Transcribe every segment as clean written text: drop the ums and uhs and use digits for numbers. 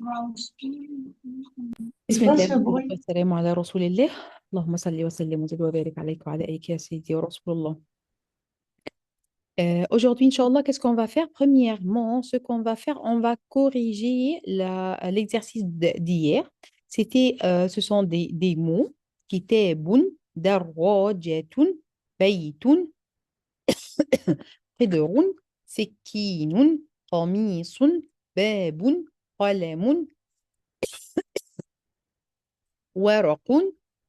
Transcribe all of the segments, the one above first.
C'est بسم quoi الله ce والصلاة bruit? والسلام على رسول الله. اللهم صل وسلم وزد وبارك عليك وعلى آلك يا سيدي يا رسول الله. Aujourd'hui, Inch'Allah, qu'est-ce qu'on va faire? Premièrement, ce qu'on va faire, on va corriger l'exercice d'hier. Ce sont des mots qui étaient boun, darrajatun, baytun, qidrun, sekinun, qamisun, babun, qalamun, ورق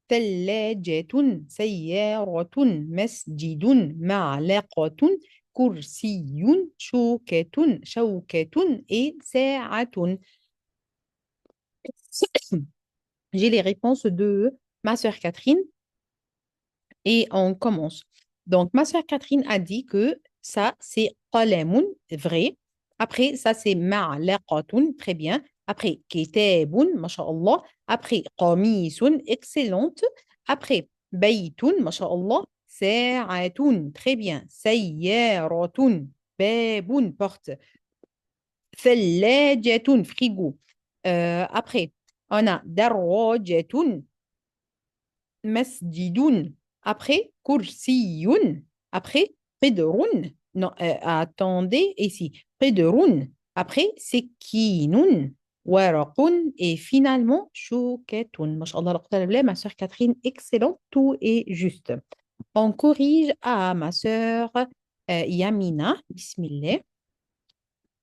ثلاجة سيارة مسجد معلقة كرسي شوكة et ساعة. J'ai les réponses de ma sœur Catherine et on commence. Donc, ma sœur Catherine a dit que ça, c'est qalamun, vrai. Après, ça, c'est ma'laqatun, très bien. Après, kitabun, masha'Allah. Après, qamisun, excellente. Après, baytun, masha'Allah. Sa'atun, très bien. Sayyaratun, babun, porte. Thallagatun, frigo. Après, on a darwajatun, masjidun, après kursiyun, après qidrun, non, attendez, ici, qidrun, après sekinun, waraqun, et finalement shukatun. Mashallah, ma soeur Catherine, excellent, tout est juste. On corrige à ma soeur Yamina, bismillah.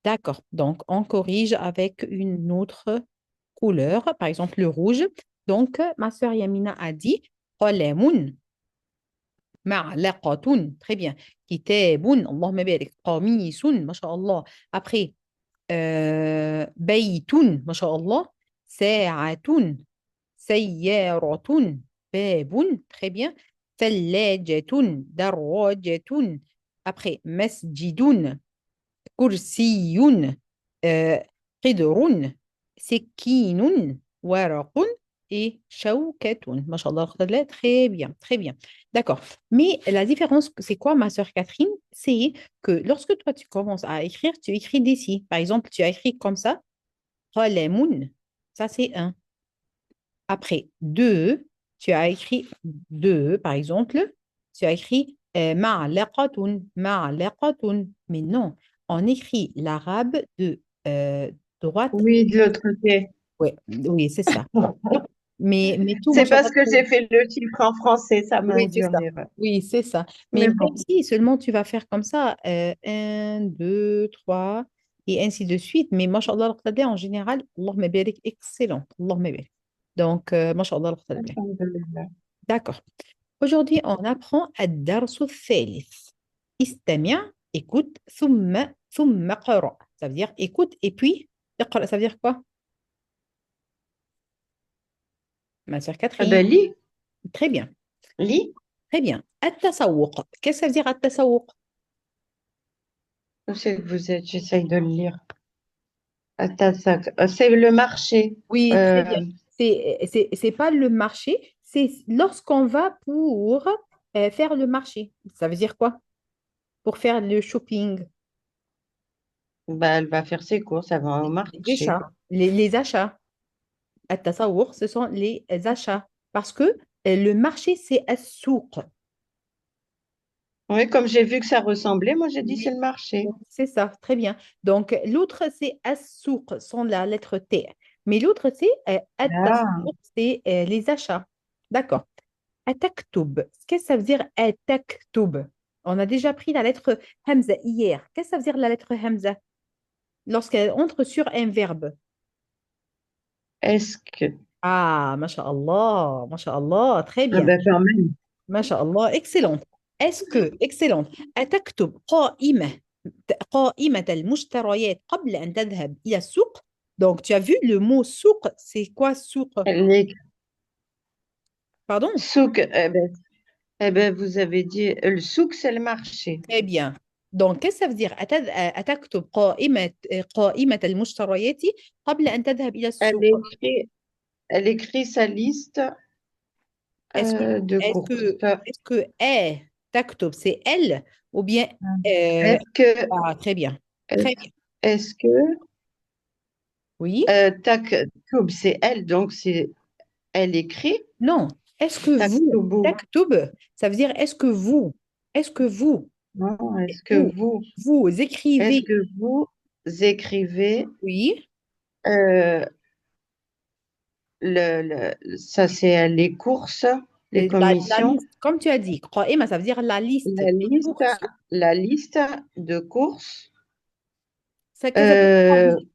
D'accord, donc on corrige avec une autre couleur, par exemple le rouge. Donc, ma sœur Yamina a dit قلم معلقة. Très bien. كتاب اللهم بارك. قميص ما شاء الله. Après, بيت ما شاء الله. ساعة. سيارة. باب. Très bien. ثلاجة. دراجة. Après, مسجد. كرسي. آه، قدر. سكين. ورق et شوكة. Mashallah, très bien, très bien. D'accord. Mais la différence, c'est quoi, ma sœur Catherine? C'est que lorsque toi, tu commences à écrire, tu écris d'ici. Par exemple, tu as écrit comme ça, قلم. Ça, c'est un. Après, deux, tu as écrit deux, par exemple. Tu as écrit معلقة. معلقة. Mais non, on écrit l'arabe de droite. Oui, de l'autre côté. Oui, oui, c'est ça. Mais tout, C'est machallah, parce que j'ai tout. fait le chiffre en français, ça m'a Oui, c'est induit en ça. erreur. Oui, c'est ça. Mais Mais même bon, si seulement tu vas faire comme ça, un, deux, trois, et ainsi de suite. Mais machallah, al-Qadr, en général, Allahumma barik, excellent. Allahumma barik. Donc, machallah, al-Qadr. alhamdulillah. D'accord. Aujourd'hui, on apprend الدرس الثالث. استمع, écoute, ثم قرأ. Ça veut dire écoute et puis اقرأ. Ça veut dire quoi? Ma sœur Ah Catherine. ben, lis, Très bien. lis. Très bien. التسوق. Qu'est-ce que ça veut dire التسوق? Où c'est que vous êtes? J'essaye de le lire. Attends, c'est le marché. Oui, très Euh, bien. C'est pas le marché, c'est lorsqu'on va pour faire le marché. Ça veut dire quoi? Pour faire le shopping. bah, elle va faire ses courses, elle va au Les marché. achats. Les achats. التسوق, ce sont les achats. Parce que le marché, c'est السوق. Oui, comme j'ai vu que ça ressemblait, moi j'ai dit c'est Oui, le marché. c'est ça, très bien. Donc, l'autre, c'est السوق, sans la lettre T. Mais l'autre, c'est Ah, التسوق, c'est les achats. D'accord. أتكتب. Qu'est-ce que ça veut dire أتكتب? On a déjà pris la lettre Hamza hier. Qu'est-ce que ça veut dire la lettre Hamza? Lorsqu'elle entre sur un verbe. est-ce que... Ah, masha'Allah, très Ah bien. ben quand même. Masha'Allah, excellente. Est-ce que, excellente, أتكتب قائمة المشتريات قبل أن تذهب إلى السوق? Donc, tu as vu le mot souk, c'est quoi souk? Elle est Pardon? souk. Eh ben, vous avez dit, le souk, c'est le marché. Très bien. Donc, qu'est-ce que ça veut dire أتكتب قائمة المشتريات قبل أن تذهب إلى Elle السوق. écrit, elle écrit sa liste Est-ce que de est-ce courses. que est-ce que تكتب c'est elle ou bien euh, Est-ce que, ah, très bien. Très est-ce bien. est-ce que Oui. Taktoub, c'est elle, donc c'est elle écrit. Non. Est-ce que vous, Taktoubou. taktub, ça veut dire est-ce que vous, Non, vous, vous est-ce écrivez, que vous écrivez oui, euh, ça c'est les courses, les la commissions, liste, comme tu as dit, قائمة, ça veut dire la liste la des liste, courses. la liste de courses. Qu'est-ce que ça veut Euh, dire?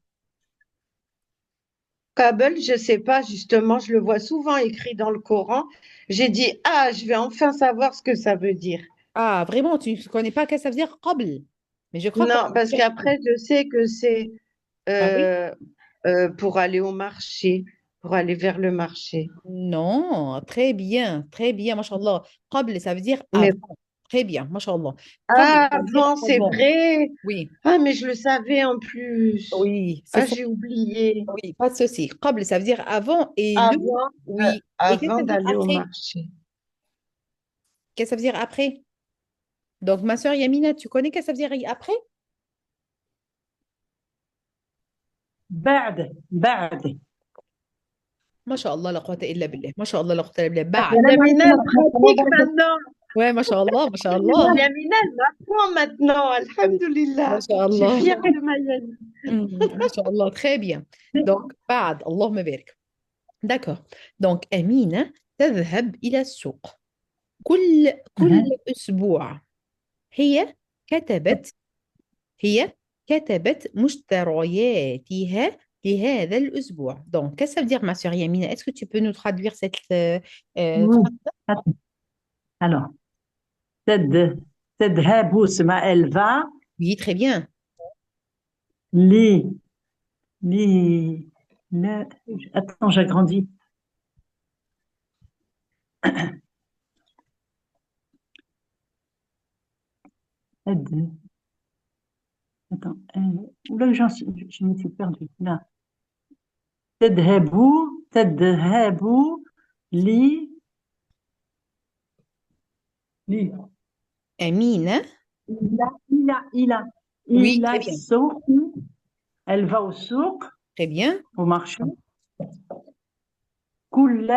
Kabel, je sais pas, justement, je le vois souvent écrit dans le Coran. J'ai dit, ah, je vais enfin savoir ce que ça veut dire. Ah, vraiment, tu ne connais pas qu'est-ce que ça veut dire قبل. Mais je crois qu'on Non, va parce dire qu'après, je sais que c'est ah oui? euh, pour aller au marché, pour aller vers le marché. Non, très bien, mashallah. قبل, ça veut dire Mais avant. Très bien, mashallah. قبل, ah, ça veut dire avant, c'est avant. vrai. Oui, Ah, mais je le savais en plus. oui, c'est Ah, faux. j'ai oublié. Oui, pas de souci. قبل, ça veut dire avant et le, Avant, oui. Et qu'est-ce que avant ça veut dire d'aller au après? marché. Qu'est-ce que ça veut dire après? Donc, ma soeur Yamina, tu connais qu'est-ce que ça veut dire après? بعد. Mashallah, la quwwata illa billah. Mashallah, la quwwata illa billah. بعد. السلام Yamina, عليكم elle ورحمة الله pratique وبركاته. maintenant. Ouais, mashallah, mashallah. Yamina, elle m'apprend maintenant. Alhamdulillah. Je suis Mashallah. fière de ma Yamina. Mashallah, très bien. Donc, بعد, اللهم بارك. D'accord. Donc, أمينة تذهب إلى السوق كل أها. أسبوع. هي كتبت هي كتبت مشترياتها لهذا الأسبوع. Donc, qu'est-ce que ça veut dire, ma sœur Yamina? Est-ce que tu peux nous traduire cette Oui. phrase? Attends. Alors, تذهب, c'est ma elle va, Oui, très bien. li, li, le, attends, j'agrandis. Aide. Attends, oula, je me suis perdue. Là. تذهب, تذهب, li, li. أمينة. Il a, Oui, il très a bien. souk, elle va au souk, Très bien. au marché. كل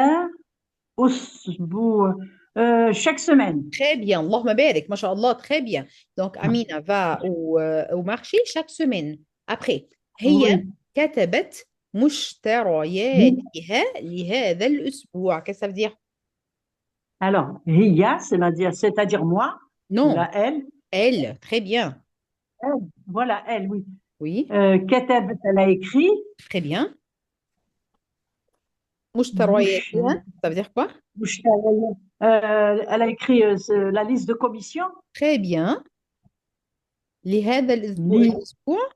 أسبوع, chaque semaine. Très bien. Allahumma barik. Masha'Allah, très bien. Donc, Amina va au marché chaque semaine. Après, هي Oui. كتبت Hi- مشترياتها لهذا الأسبوع. Qu'est-ce que ça veut dire? Alors, hiya, c'est-à-dire moi, ou Non, la elle. elle. Très bien. Elle, voilà, elle, oui. Oui, كتبت, elle a écrit. très bien. مش مشترياتها. Ça veut dire quoi? مش elle a écrit la liste de commissions. Très bien. لهذا لي الأسبوع.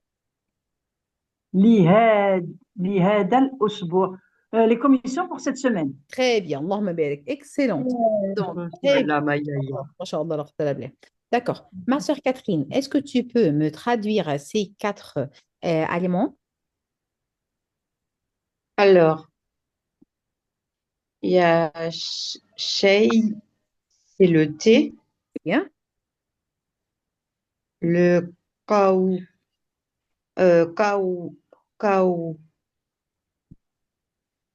لهذا الأسبوع. Les commissions pour cette semaine. Très bien. Allahumma barik. Excellente. Donc, très bien. Voilà, ma Yaya. Masha'Allah, la quwwata illa billah. D'accord. Ma sœur Catherine, est-ce que tu peux me traduire ces quatre aliments? Alors, il y a Shay, c'est le thé, Bien. le kaou, kaou, kaou,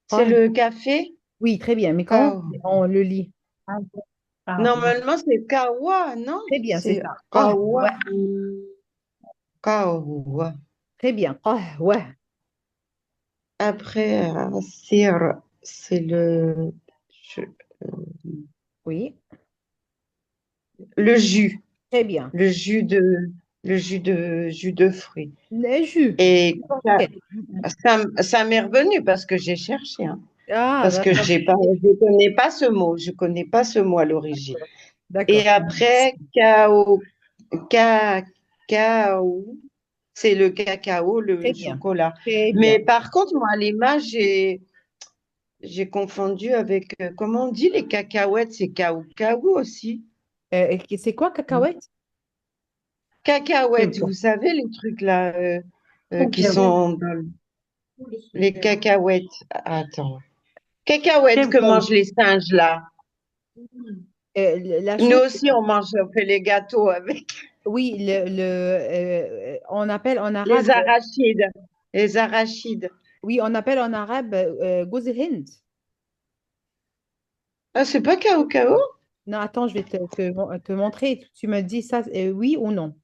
c'est Ah, le café, oui, très bien. Mais comment kaou. on le lit? Ah, pardon. Normalement, c'est kawa, non? Très bien, c'est C'est ça. kawa, Ouais. kawa. Très bien. Ouais. Après, sir, c'est je- Oui, le jus, très bien. le jus de, jus de fruits. Le jus. Et N'importe ça, quel. ça m'est revenu parce que j'ai cherché, hein. Ah, Parce que d'accord. je connais pas ce mot, je connais pas ce mot à l'origine. D'accord. Et après, cacao, c'est le cacao, Très le bien. chocolat. Très bien. Mais par contre, moi, l'image, j'ai confondu avec, comment on dit les cacahuètes, c'est caou aussi. C'est quoi, cacahuète? C'est Cacahuètes, quoi? vous savez, les trucs là qui Cacahuète. sont les cacahuètes. Attends. Cacahuètes que Cacahuète. mangent les singes là. La Nous chose, aussi, on fait les gâteaux avec oui, on appelle en arabe les arachides. Les arachides. Oui, on appelle en arabe Goz el Hind. Ah, c'est pas cao. Non, attends, je vais te montrer. Tu me dis ça, oui ou non.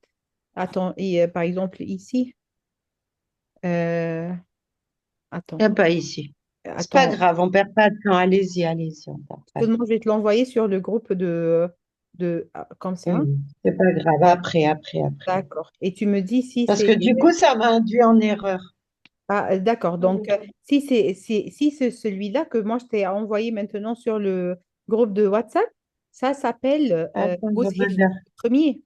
Attends, et, par exemple, ici. euh, Il n'y attends, a pas ici. C'est pas attends. grave, on perd pas de temps. Allez-y, on perd pas de Seulement, je vais te l'envoyer sur le groupe comme temps. ça. Oui, c'est pas grave. Après. D'accord. Et tu me dis si Parce c'est... que du coup, ça m'a induit en erreur. Ah, d'accord. Donc, si c'est celui-là que moi, je t'ai envoyé maintenant sur le groupe de WhatsApp, ça s'appelle Attends, je Gozhir regarde. premier,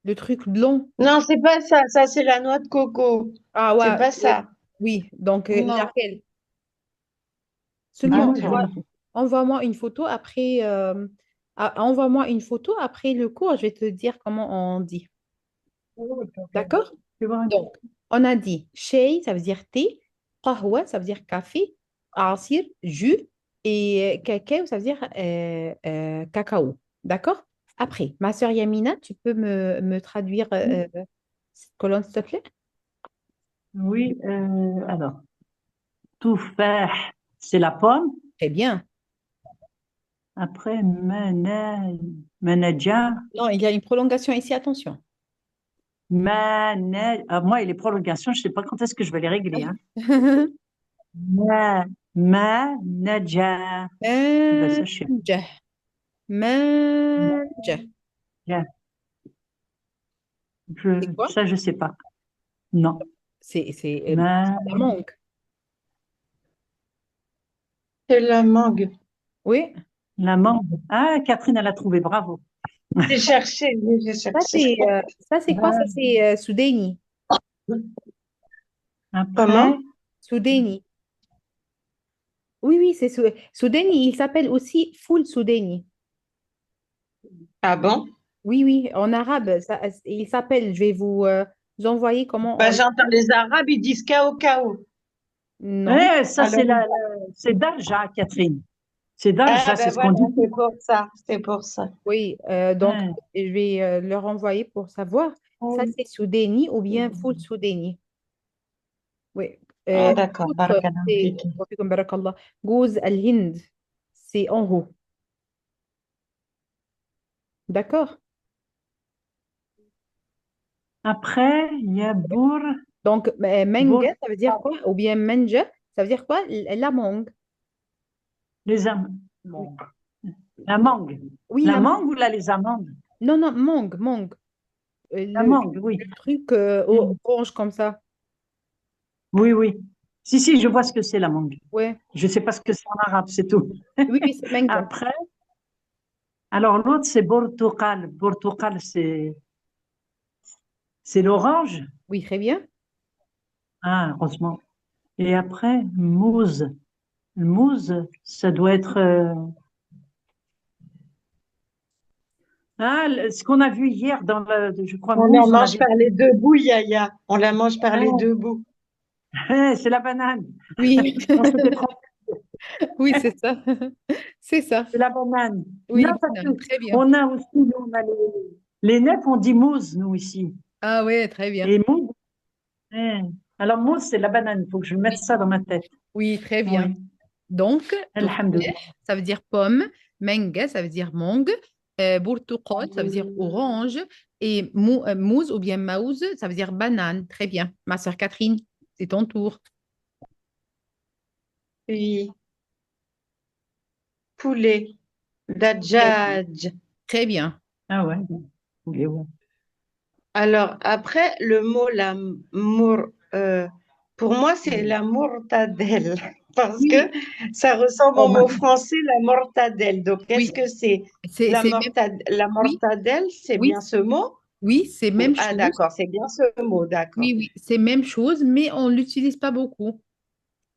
le truc blond. Non, c'est pas ça. Ça, c'est la noix de coco. Ah C'est ouais, pas oui. ça. Oui, donc Non. laquelle? Seulement, Dis-moi. Attends. envoie-moi une photo après, envoie-moi une photo après le cours, je vais te dire comment on dit. D'accord? Tu vois, Donc, on a dit shay, ça veut dire thé, qahwa, ça veut dire café, asir, jus, et cacao, ça veut dire cacao. D'accord? Après, ma sœur Yamina, tu peux me traduire cette colonne, s'il te plaît? oui, alors, toufah, c'est la pomme. Très bien. Après, manaja, Non, il y a une prolongation ici, attention. moi, et les prolongations, je sais pas quand est-ce que je vais les régler, hein. Manaja, ben ça, je sais منجه منجه pas. c'est quoi? Ça, je sais pas. Non. C'est la mangue. C'est la mangue. Oui. La mangue. Ah, Catherine, elle a trouvé, bravo. J'ai cherché, oui, j'ai cherché. Ça, c'est quoi? Ça, Ah, c'est Soudani. après, Comment? Soudani. Oui, oui, c'est Soudani. Il s'appelle aussi Foul Soudani. Ah bon? Oui, oui, en arabe, il s'appelle, je vais vous envoyer comment Bah, on... j'entends les Arabes, ils disent cao. Non. ça, Alors, c'est Dalja, Catherine. C'est ah Dalja, c'est ben ce qu'on voilà, dit. c'est pour ça. C'est pour ça. Oui, donc Hein. je vais leur envoyer pour savoir. Ça, c'est Soudani ou bien Foul Soudani. Oui. Ah d'accord, L'autre, barakallah c'est, fik. Wafikum barakallah, Gouz al-Hind, c'est en haut. D'accord? Après, il y a Donc, bour, manga, ça veut dire quoi? Ou bien manja, ça veut dire quoi? La mangue. les Oui, la mangue. oui, La la mangue. mangue ou là, les amandes? Non, non, mangue. La mangue, oui. Le truc Mm. orange comme ça. Oui, oui. Si, je vois ce que c'est la mangue. Ouais. Je sais pas ce que c'est en arabe, c'est tout. Oui, oui, c'est manga. Après, alors l'autre, c'est Portugal. Portugal, c'est l'orange. Oui, très bien. Ah, heureusement. Et après, mousse. Mousse, ça doit être ce qu'on a vu hier dans le, je crois, On la mousse, on mange avait par les deux bouts, Yaya. On la mange par les ah, deux bouts. c'est la banane. Oui, On s'était trompé, oui, c'est ça. C'est ça. c'est la banane. Non, Oui, parce que banane, très bien. on a aussi, nous, on a les nèfles, on dit mousse, nous, ici. Ah ouais, très bien. Et mousse, alors mousse, c'est la banane. Il faut que je mette Oui, ça dans ma tête. oui, très bien. Oui, Donc, alhamdoulilah. ça veut dire pomme, manga, ça veut dire mangue, burtuqal, ça veut dire orange, et mousse ou bien maouz, ça veut dire banane. Très bien. Ma sœur Catherine, c'est ton tour. Oui, poulet, Très bien. dajaj. Très bien. Ah ouais. Oui, ouais. Alors, après, le mot, pour moi, c'est la mortadelle, parce que Oui, ça ressemble Oh, au mot français, la mortadelle. Donc, est-ce oui, que c'est même, la oui, mortadelle, c'est oui, bien ce mot? oui, c'est même Ah, chose. d'accord, c'est bien ce mot, d'accord. Oui, oui, c'est même chose, mais on l'utilise pas beaucoup.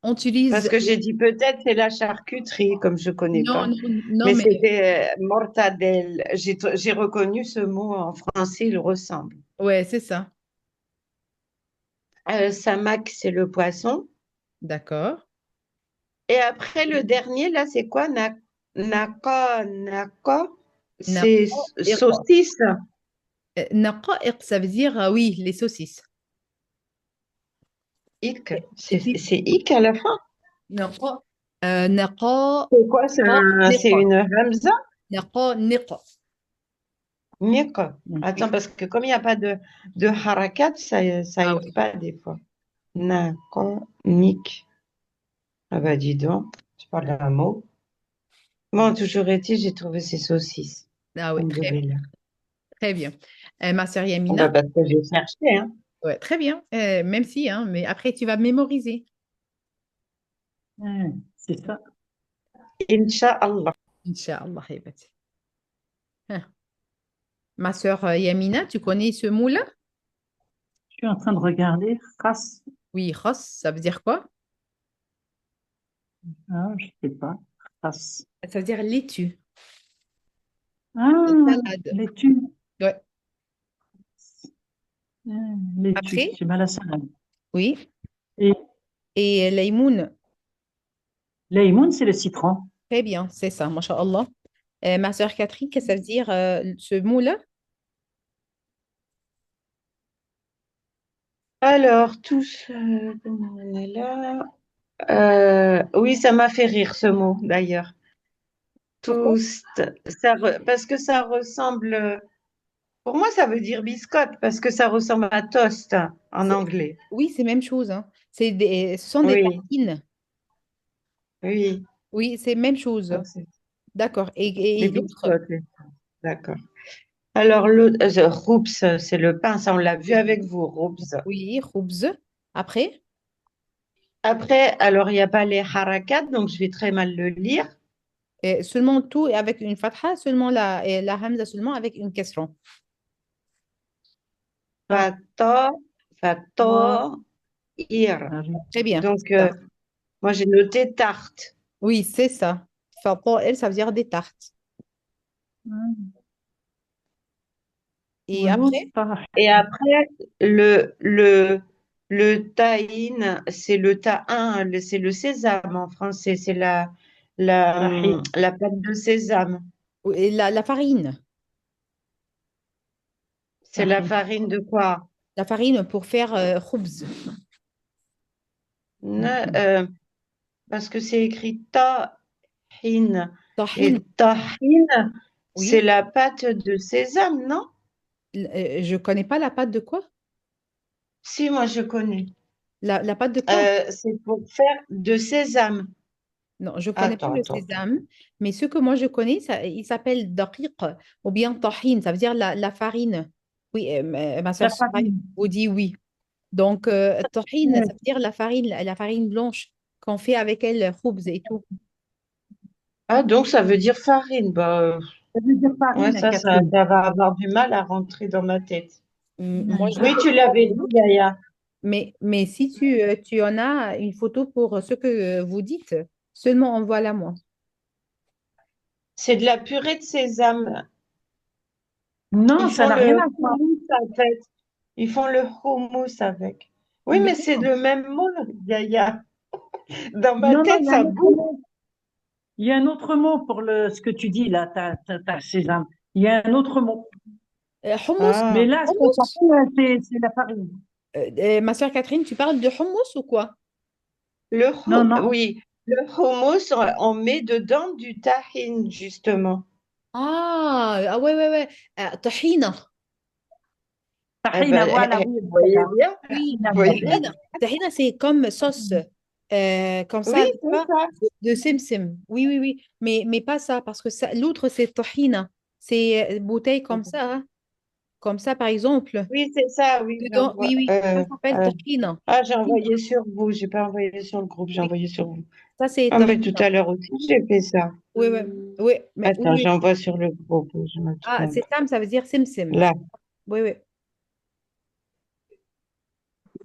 On Parce utilise, que j'ai dit peut-être c'est la charcuterie, comme je connais non, pas. non, non, Mais mais c'était mortadelle. J'ai reconnu ce mot en français, il ressemble. ouais, c'est ça. Samak, c'est le poisson. D'accord. Et après, le dernier, là, c'est quoi? Naka, c'est Naqa'iq. saucisse. Naqa'iq, ça veut dire, oui, les saucisses. Ik. Et puis, C'est ik à la fin. نقاء نقاء C'est quoi? C'est نقاء une hamza? نقاء نق. Niq. Oui. Attends, parce que comme il n'y a pas de harakat, ça Ah aide oui. pas des fois. Naqa, niq. Ah bah dis donc, je parle d'un mot. Bon, toujours est-il, j'ai trouvé ces saucisses. Ah oui, très, Alhamdoulilah. très bien. Ma sœur Bon, Yamina, bah, parce que j'ai cherché, hein. ouais, très bien. Même si, hein, mais après, tu vas mémoriser. C'est ça. Inch'Allah. Inch'Allah, Habibi. Hein. Ma sœur Yamina, tu connais ce mot-là? Je suis en train de regarder. Khas. Oui, khas, ça veut dire quoi? Ah, je sais pas. Khas. Ça veut dire laitue, Ah, salade. laitue. Ouais. Laitue. Après, C'est mal à salade. oui. Et Et laymoun, laymoun, c'est le citron. très bien, c'est ça, masha'Allah. Ma sœur Catherine, qu'est-ce que ça veut dire ce mot-là? Alors, tous, on est là. Oui, ça m'a fait rire ce mot, d'ailleurs. Pourquoi? Toast. Parce que ça ressemble. Pour moi, ça veut dire biscotte, parce que ça ressemble à toast en C'est- anglais. Oui, c'est même chose, hein. Ce sont des Oui, tartines. oui. Oui, c'est même chose. Donc, c'est D'accord. des Et l'autre? biscottes. D'accord. Alors, l'autre, Roups, c'est le pain, ça on l'a vu avec vous, Roups. Oui, khoubz. Après, Après, alors, il n'y a pas les harakat, donc je vais très mal le lire. seulement tout avec une fatha, seulement la hamza seulement avec une question. Ah, Fata, moi, fator, ir. ah oui. Très bien. Donc, Ça. moi, j'ai noté tarte. Oui, c'est ça. Elle, ça veut dire des tartes. Et après, Moustache. Et après, le, le, le tahine, c'est le tahin, c'est le sésame en français, c'est Tahine. la pâte de sésame. et la farine. C'est la Tahine. farine de quoi? La farine pour faire khoubz. Ne- euh, Parce que c'est écrit tahine. Tahin, Et tahine, c'est oui. la pâte de sésame, non? Je connais pas la pâte de quoi? Si, moi je connais. La pâte de quoi? C'est pour faire de sésame. Non, je connais pas Attends, le attends. sésame, mais ce que moi je connais, il s'appelle daqiq ou bien tahin, ça veut dire la farine. Oui, ma soeur La Soraya farine. vous dit oui. Donc, tahin, ça veut dire la farine blanche qu'on fait avec elle, khoubz et tout. Ah, donc ça veut dire farine. Bah, Ça veut dire ouais, farine, ça Catherine. va avoir du mal à rentrer dans ma tête. Moi, je Hmm. le Oui, tu connais pas l'avais dit, vraiment, Gaïa. mais si tu en as une photo pour ce que vous dites, seulement envoie-la moi. C'est de la purée de sésame. Non, Ils ça font n'a rien le à voir. houmous avec. Ils font le houmous avec. Oui, mais c'est D'accord. le même mot, Gaïa. Dans ma Non, non, tête, il y a un ça autre bouge. mot. Il y a un autre mot pour ce que tu dis là, ta sésame. Il y a un autre mot. Hummus, Mais Ah, là, ce qu'on hummus. s'appelle, c'est la farine. Ma soeur Catherine, tu parles de hummus ou quoi? Non, non. oui, le houmous, on met dedans du tahine, justement. Ouais, ouais, ouais. Tahina. Eh Tahina, ben, voilà, oui, vous voyez voilà. bien? Oui, Tahina, Vous voyez bien? tahina. Tahina, c'est comme sauce. Comme Oui, ça, n'est-ce c'est pas? ça. De simsim. Oui, oui, oui. Mais pas ça, parce que ça, l'autre, c'est tahina. C'est bouteille comme ça, hein. Comme ça, par exemple. Oui, c'est ça, oui, je Dedans, oui, vois. oui. Ça s'appelle tahina. Ah, j'ai Tahina. envoyé sur vous, j'ai pas envoyé sur le groupe, j'ai Oui, envoyé sur vous. ça, c'est Ah, mais tout tahina. à l'heure aussi, j'ai fait ça. Oui, oui. Oui, mais oui, Attends, oui. j'envoie sur le groupe, je me Ah, trompe. c'est tam, ça veut dire simsim. Là. Oui, oui.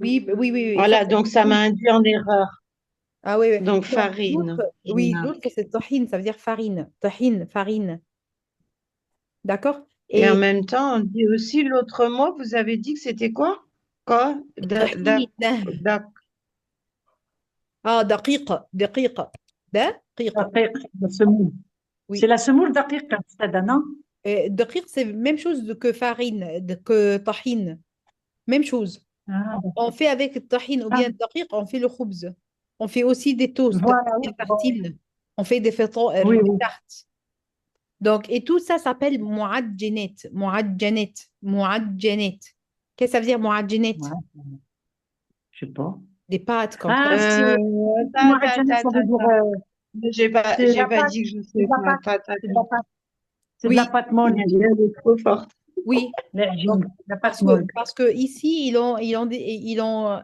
Oui, oui, oui, oui. Ça, Voilà, c'est donc ça m'a tahine. induit en erreur. Ah oui, oui. Donc Non, farine, l'autre, je oui, note. l'autre, c'est tahine, ça veut dire farine. Tahine, farine. D'accord? Et en Et même temps, on dit aussi l'autre mot, vous avez dit que c'était quoi? Quoi? tahine. Da- دقيقة دقيقة دقيقة daqiq, la semoule. C'est oui. la semoule daqiq, Sada, non? دقيق, c'est même chose que farine, que tahine. Même chose. Ah, On fait avec le tahine ou ah, bien le daqiq, on fait le khubz. On fait aussi des toasts, voilà, oui, des bon, tartines. On fait des oui, des oui. tartes. Donc, et tout ça s'appelle mu'adjanet. Mu'adjanet. Mu'adjanet. Qu'est-ce que ça veut dire mu'adjanet? Ouais, je sais pas. Des pâtes comme ça. Ah, c'est, Attends, moi, attends, attends, ça attends, veut dire, attends. c'est J'ai la pas pâte, dit que je c'est de sais la pas. pâte, Attends, attends, c'est de la attends. pâte, c'est de la Oui, pâte molle, Elle est trop forte. oui. Donc, l'hergine, la pâte molle. parce que ici, ils ont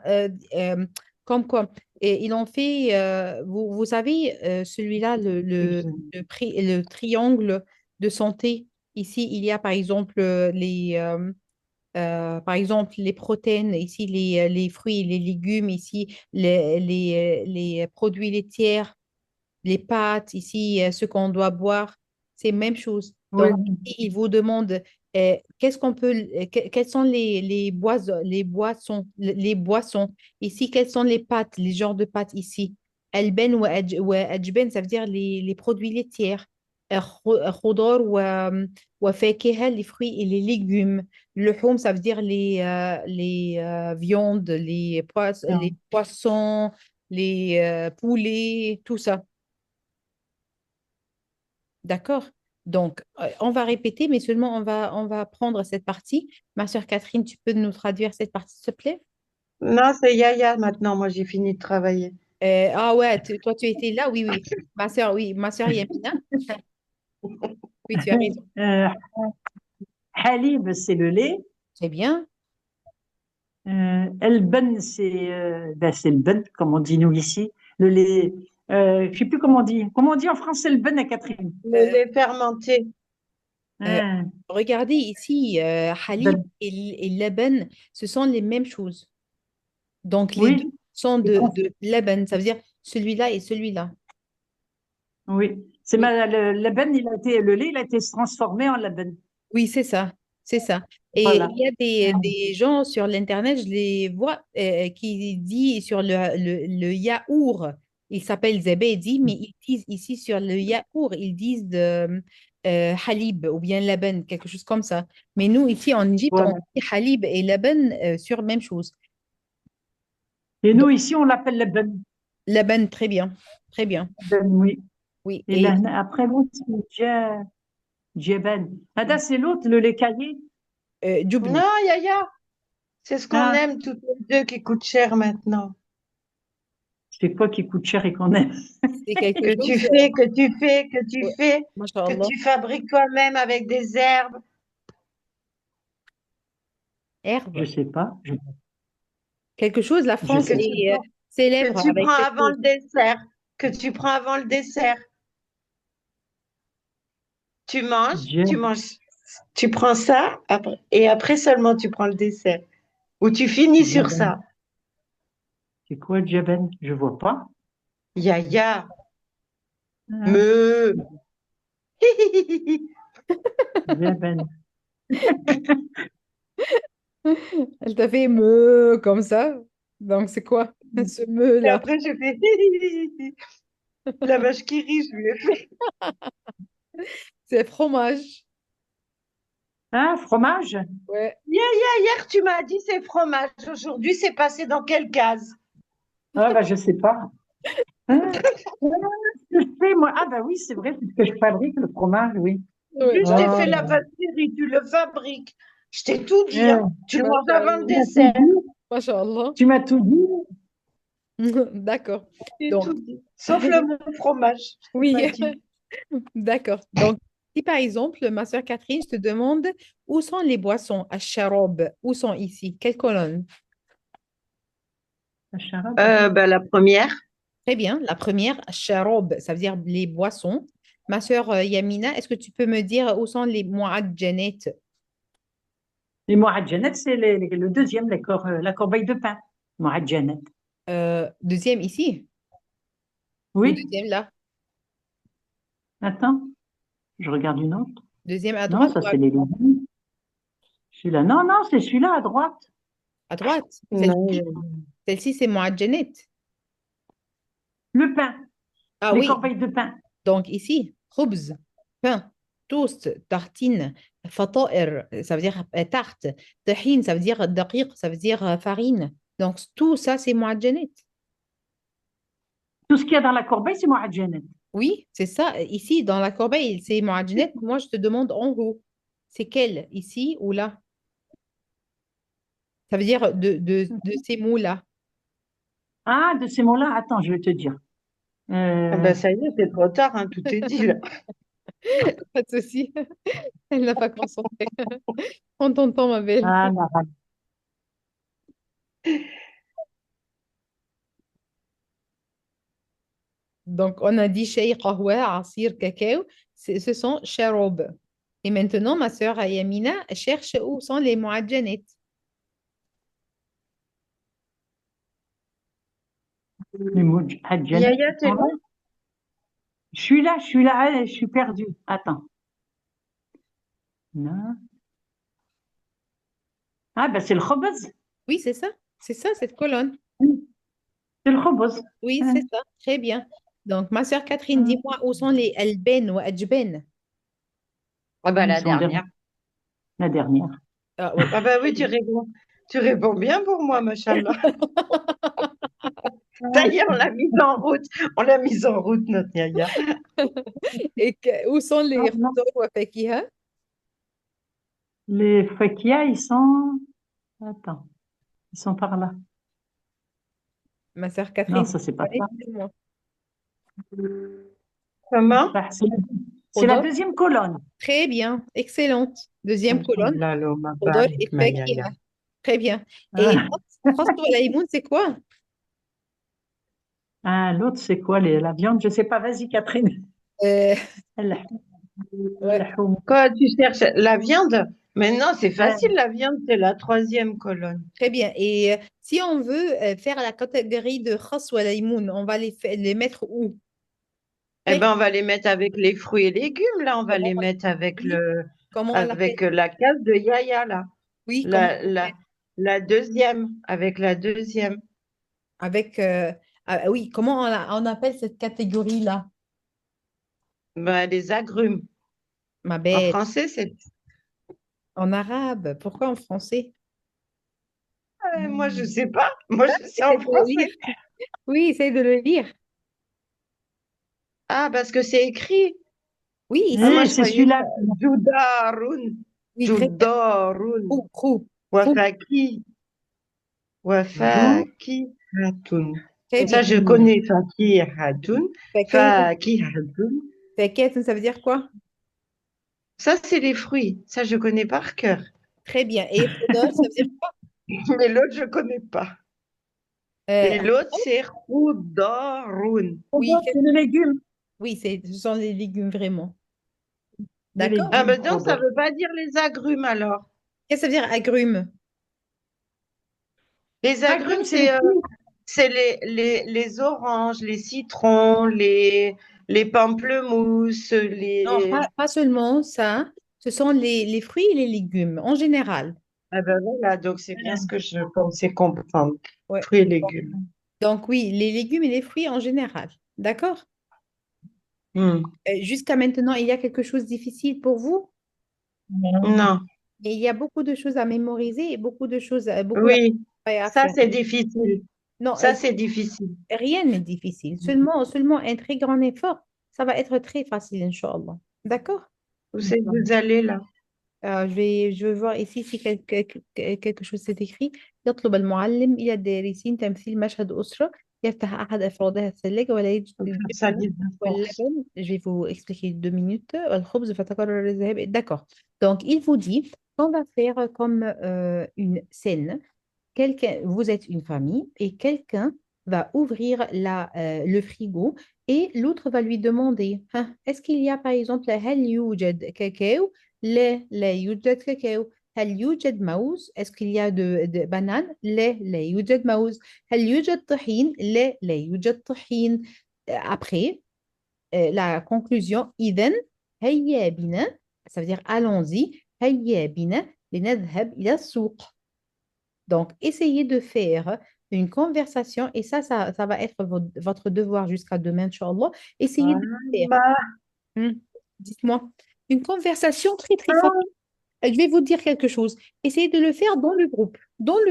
comme quoi, et ils ont fait, vous savez, celui-là, le triangle de santé. Ici, il y a par exemple par exemple, les protéines, ici, les fruits et les légumes, ici, les produits laitiers, les pâtes, ici, ce qu'on doit boire, c'est la même chose. Oui, Donc, ici, il vous demande qu'est-ce qu'on peut, quelles sont les boissons. Ici, quelles sont les pâtes, les genres de pâtes ici. Alben ou ajben, ça veut dire les produits laitiers. خضار وفاكهة, les fruits et les légumes. Le hum, ça veut dire les viandes, les non. poissons, les poulets, tout ça. D'accord? Donc, on va répéter, mais seulement on va prendre cette partie. Ma sœur Catherine, tu peux nous traduire cette partie, s'il te plaît? Non, c'est Yaya maintenant. Moi, j'ai fini de travailler. Ah ouais, toi, tu étais là? Oui, oui. Ma sœur, oui. Ma sœur Yamina. Oui, tu as raison. Euh, Halib, c'est le lait. Très bien. Elben, ben, c'est le ben, comme on dit nous ici. Le lait, je sais plus comment on dit. Comment on dit en français le ben à Catherine? Le lait fermenté. Euh, Ah, regardez ici, Halib ben, et Laban, ce sont les mêmes choses. Donc, les deux oui, sont c'est con- de Laban, ça veut dire celui-là et celui-là. oui. Oui. Le ben, le lait, il a été transformé en leben. Oui, c'est ça, c'est ça. Et Voilà. il y a des gens sur l'Internet, je les vois, qui disent sur le yaourt, il s'appelle Zebedi, mais ils disent ici sur le yaourt, ils disent halib ou bien laban, quelque chose comme ça. Mais nous, ici en Égypte, on Voilà. dit halib et laban sur même chose. Et Donc, nous, ici, on l'appelle le ben. laban, très bien, très bien. Ben, oui. Oui, Et et là, après, l'autre, c'est Jeben. Ah, c'est l'autre, le lait caillé. djoubn, Non, Yaya, c'est ce qu'on Ah, aime toutes les deux qui coûte cher maintenant. c'est quoi qui coûte cher et qu'on aime? c'est quelque Que tu chose, fais, que tu fais, que tu ouais, fais, que mashallah, tu fabriques toi-même avec des herbes, Je herbe. sais pas. Quelque chose, la Je France que sais tu pas. est prends, que célèbre tu avec prends cette avant chose. le dessert, que tu prends avant le dessert. Tu Jeb, manges, tu prends ça après, et après seulement tu prends le dessert. Ou tu finis sur Jeben. ça. C'est quoi Jeben? Je vois pas. Yaya, Ah, me. Jeben. Elle t'a fait me comme ça. Donc, c'est quoi ce Et me-là? après, je fais la vache qui rit, je lui ai fait. C'est fromage. Ah, fromage? Ouais. Hier, tu m'as dit c'est fromage. Aujourd'hui, c'est passé dans quelle case? Ah, bah, je sais pas. Ah, ah, ce que je fais, moi. Ah, bah oui, c'est vrai, c'est ce que je fabrique, le fromage, oui. Ouais, Juste, j'ai Ah, fait la vache qui rit, tu le fabriques. Je t'ai tout dit, hein. ah, Tu le manges avant le Masha'Allah. tu m'as tout dessert. dit? Masha'Allah. Tu m'as tout dit? D'accord. J'ai Donc, tout dit. Sauf le mot fromage, je t'ai pas oui, dit. d'accord. Donc, si par exemple, ma soeur Catherine, je te demande où sont les boissons à Charob? Où sont ici? Quelle colonne? La charade? Ben, la première. Très bien. La première, sharob, ça veut dire les boissons. Ma sœur Yamina, est-ce que tu peux me dire où sont les mu'adjanet? Les moadjanet, c'est le deuxième, la corbeille de pain. Moadjanet. Deuxième ici ou Oui, deuxième là? attends, je regarde une autre. Deuxième à Non, droite ça, ou c'est les légumes. Celui-là, non, non, c'est celui-là à droite. à droite? Non, Celle-ci, c'est mu'adjanet. Le pain, Ah les oui, corbeilles de pain. donc ici, khubz, pain. toast, tartine, فطائر, ça veut dire tarte, طحين, ça veut dire دقيق, ça veut dire farine. Donc, tout ça, c'est معجنات. Tout ce qu'il y a dans la corbeille, c'est معجنات. Oui, c'est ça. Ici, dans la corbeille, c'est معجنات. Moi, je te demande en haut. C'est quel? Ici ou là? Ça veut dire de ces mots-là. Ah, de ces mots-là, attends, je vais te dire. Ah Euh, ben ça y est, c'est trop tard, hein, tout est dit là. Pas de souci. Elle n'a pas concentré. On t'entend, ma belle. l'arabe. Donc, on a dit شاي قهوة عصير cacao. Ce sont sharob. Et maintenant, ma sœur Ayamina cherche où sont les معجنات. Les معجنات, Yaya, ils t'es sont là? là. Je suis là, allez, je suis perdue. Attends. Non. Ah, ben c'est le khobz. Oui, c'est ça. C'est ça, cette colonne. C'est le khobz. Oui, Hein. c'est ça. Très bien. Donc, ma sœur Catherine, dis-moi où sont les alben ou ajben? Ah ben Ils la sont dernière. la dernière. Ah oui. Ah ben Très oui, bien. tu réponds bien pour moi, machallah. Ça y est, on l'a mise en route. On l'a mise en route, notre Yaya. Et où sont les Non, non. khudar wa fakiha? Les fakias, ils sont. Attends, ils sont par là. Ma sœur Non, Catherine, ça, c'est pas connais, ça. dis-moi. Comment? Bah, c'est la Khudar. deuxième colonne. Très bien. Excellente. Deuxième colonne. Là, là, ma Khudar balle, et ma Yaya. fakiha. Très bien. Et Ah, khas wa laymoun, c'est quoi? ah, l'autre, c'est quoi la viande? Je sais pas. Vas-y, Catherine. Euh, الح- ouais. اللحوم. Quoi, tu cherches la viande? Mais non, c'est facile, Ouais. la viande, c'est la troisième colonne. Très bien. Et si on veut faire la catégorie de khas wa laymoun, on va les mettre où? Eh ben, on va les mettre avec les fruits et légumes, là. On va Comment les on mettre avec oui, comment on l'appelle? la case de Yaya, là. Oui, comment La, on la, l'appelle? la deuxième, avec la deuxième. Avec, oui, comment on appelle cette catégorie-là? Ben, les agrumes. Ma En belle, français, c'est. en arabe. Pourquoi en français? Moi, je Hmm. sais pas. Moi, je sais en Essaye de le lire. français. Oui, essaye de le lire. Ah, parce que c'est écrit. Oui, Ah, ici. moi, Eh, je c'est croyais celui-là. ça. Judarun. Oui, très bien. Judarun. Khou, khou, khou. Wafaki. Jou. Wafaki hatun. Très Ça, bien. je connais Faki hatun. Fakihun, Faki hatun. fakihun, ça veut dire quoi? Ça, c'est les fruits. Ça, je connais par cœur. Très bien. Et khudar, ça veut dire quoi? Mais l'autre, je connais pas. Et l'autre, Khudar, c'est Khudarun. oui, C'est le légume. oui, ce sont les légumes vraiment. Le D'accord? Ah, légume, ben non, ça khobz. veut pas dire les agrumes, alors. Qu'est-ce que ça veut dire agrumes? Les Agrumes, agrumes, c'est les fruits. c'est les oranges, les citrons, les pamplemousses, Non, les... pas seulement ça. Ce sont les fruits et les légumes en général. Ah ben voilà, donc c'est bien ce que je pensais comprendre. Ouais. Fruits et légumes. Donc oui, les légumes et les fruits en général. D'accord? Hmm. Jusqu'à maintenant, il y a quelque chose de difficile pour vous? Non, Et il y a beaucoup de choses à mémoriser et beaucoup de choses, beaucoup de oui, travail à ça faire. c'est difficile. Non, Ça c'est difficile. rien n'est difficile. Seulement un très grand effort, ça va être très facile, Inch'Allah. D'accord? Où c'est que vous allez là? je vais voir ici si quelque chose s'est écrit. يطلب المعلم إلى الدارسين تمثيل مشهد أسرة يفتح أحد أفرادها الثلاجة ولا يجد Faut faire ça الجبن vite de force. واللبن. Je vais vous expliquer 2 minutes. والخبز فتكرر الذهاب. D'accord. Donc, il vous dit qu'on va faire comme une scène. Vous êtes une famille et quelqu'un va ouvrir le frigo et l'autre va lui demander, hein, est-ce qu'il y a par exemple هل يوجد كاكاو؟ لا يوجد كاكاو. هل يوجد موز؟ Est-ce qu'il y a de bananes؟ لا يوجد موز. هل يوجد طحين؟ لا يوجد طحين. Après, la conclusion, إذن هيا بنا, ça veut dire allons-y, هيا بنا لنذهب إلى السوق. Donc, essayez de faire une conversation et ça va être votre devoir jusqu'à demain, Inch'Allah. Essayez de le faire. Voilà. Hmm. Dites-moi. Une conversation très, très Ah, facile. Je vais vous dire quelque chose. Essayez de le faire dans le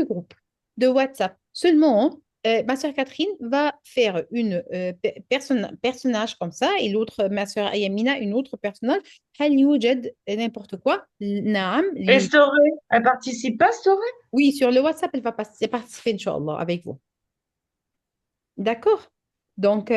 groupe de WhatsApp. Seulement, ma soeur Catherine va faire une personnage comme ça et l'autre, ma soeur Ayamina, une autre personnage. هل يوجد n'importe quoi. نعم. Et Storé, elle participe pas, Storé? Oui, sur le WhatsApp, elle va participer, Inch'Allah, avec vous. D'accord? Donc,